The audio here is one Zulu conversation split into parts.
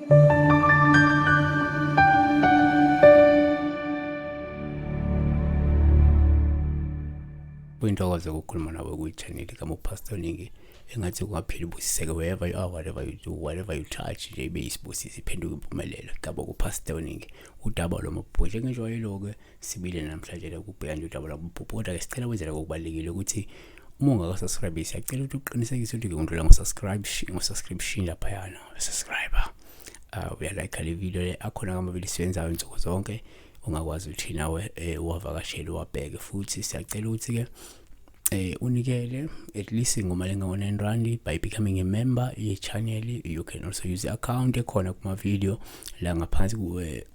Kuyintokozo ukukhuluma nawe kwi-channel kaMupastor Ningi engathi kungaphila ubusiseke wherever you are, whatever you do, whatever you touch nje ibe isibusisi iphenduka impumelelo. Gaba kuPastor Ningi udaba lomabhuku njengenjwayelo-ke sibile namhlanje ukubheka nje udaba lomabhuku, kodwa-ke sicela wenzela kokubalulekile ukuthi uma ungaka-subscribe siyacela ukuthi uqinisekise ukuthi undlula ngo-subscription laphayana subscriber. Uyalike le video le akhona ngamavili siwenzayo insuku zonke, ungakwazi ukuthi nawe uwavakashele uwabheke. Futhi siyacela ukuthi-ke unikele at least ngomalenga ngo-9 by becoming a member ye-channel. You can also use i-account ekhona kuma-video la ngaphansi kule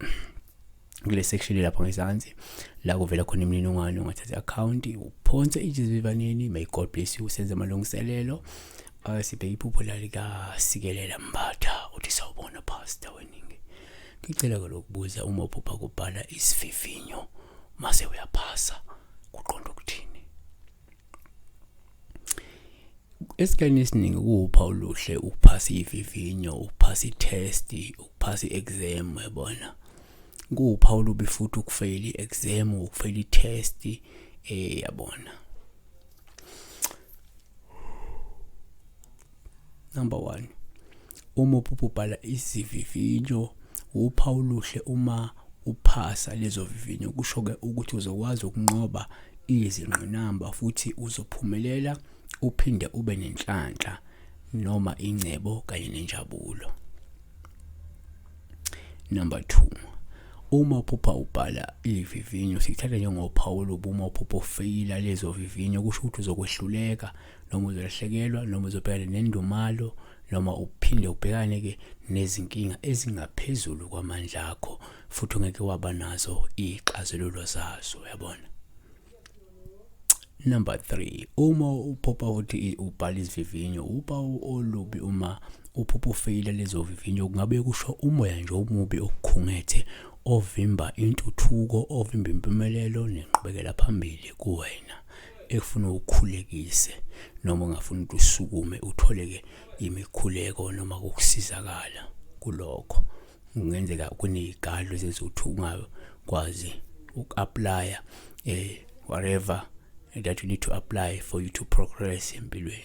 section lapha ngezansi la kuvela khona imininingwane. Ungathatha i-account uphonse izivivinyo. May God bless you. Senze amalungiselelo sibheke iphupho lalika-Sikelela Mbatha uthi sawubona Pastor Weningi. Ngicela lokubuza uma uphupha kubhala izivivinyo mase uyaphasa kuqonda ukuthini? Esikhathini esiningi kuwupha oluhle ukuphasa izivivinyo, ukuphasa i-test, ukuphasa i-exam. Yabona kuwupha olubi futhi ukufail i-exam, ukufail i-test. Yabona, number 1, uma uphupha ubhala izivivinyo upha oluhle uma uphasa lezo vivinyo, kusho-ke ukuthi uzokwazi ukunqoba izingqinamba futhi uzophumelela uphinde ube nenhlanhla noma ingcebo kanye nenjabulo. Number 2, uma uphupha ubhala izivivinyo sikuthatha njengophawu olubi. Uma uphupha ufeyila lezo vivinyo kusho ukuthi uzokwehluleka noma uzolahlekelwa noma uzobhekana nendumalo noma uphinde ubhekane-ke nezinkinga ezingaphezulu kwamandla akho futhi ungeke waba nazo ixazululo zazo. Yabona. Number 3, uma uphupha ukuthi ubhala izivivinyo uphawu olubi. Uma uphupha ufeyila lezo vivinyo kungabe kusho umoya nje omubi okukhungethe ovimba intuthuko, ovimba impumelelo nenqubekela phambili kuwena, ekufuna ukukhulekise noma ungafuna ukuthi usukume utholeke imikhuleko noma ukusizakala kulokho. Kungenzeka kunezigalo ezenzuthi ungakwazi uku-apply whatever that you need to apply for you to progress empilweni.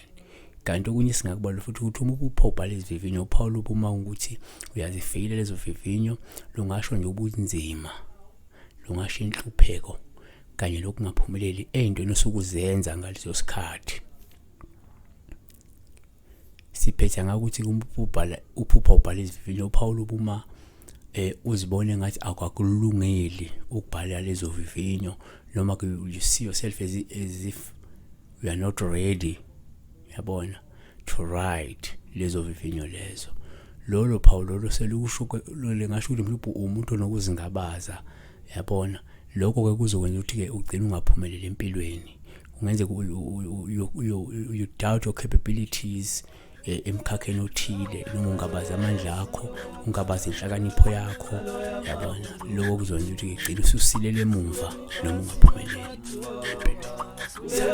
Kanti okunye singakubala futhi ukuthi uma uphupha ubhala izivivinyo uphawu olubi uma ukuthi uyazifeyila lezo vivinyo lungasho nje ubunzima, lungasho inhlupheko kanye lokungaphumeleli ey'ntweni osukuzenza ngaleso sikhathi. Siphethe ngakuthi uphupha ubhala izivivinyo uphawu olubi uma uzibone ngathi akwakulungeli ukubhala lezo vivinyo noma you see yourself as if you are not ready, yabona, to write lezo vivinyo lezo. Lolo phawu lolo selusho lengasho ukuthi mhlawumbe umuntu onokuzingabaza. Yabona, lokho-ke kuzokwenza ukuthi-ke ugcine ungaphumeleli empilweni. Ungenze you doubt your capabilities emkhakheni othile noma ungabaza amandla akho, ungabaza inhlakanipho yakho. Yabona, lokho kuzokwenza ukuthi ugcine ususilele emuva noma ungaphumeleli. Siwe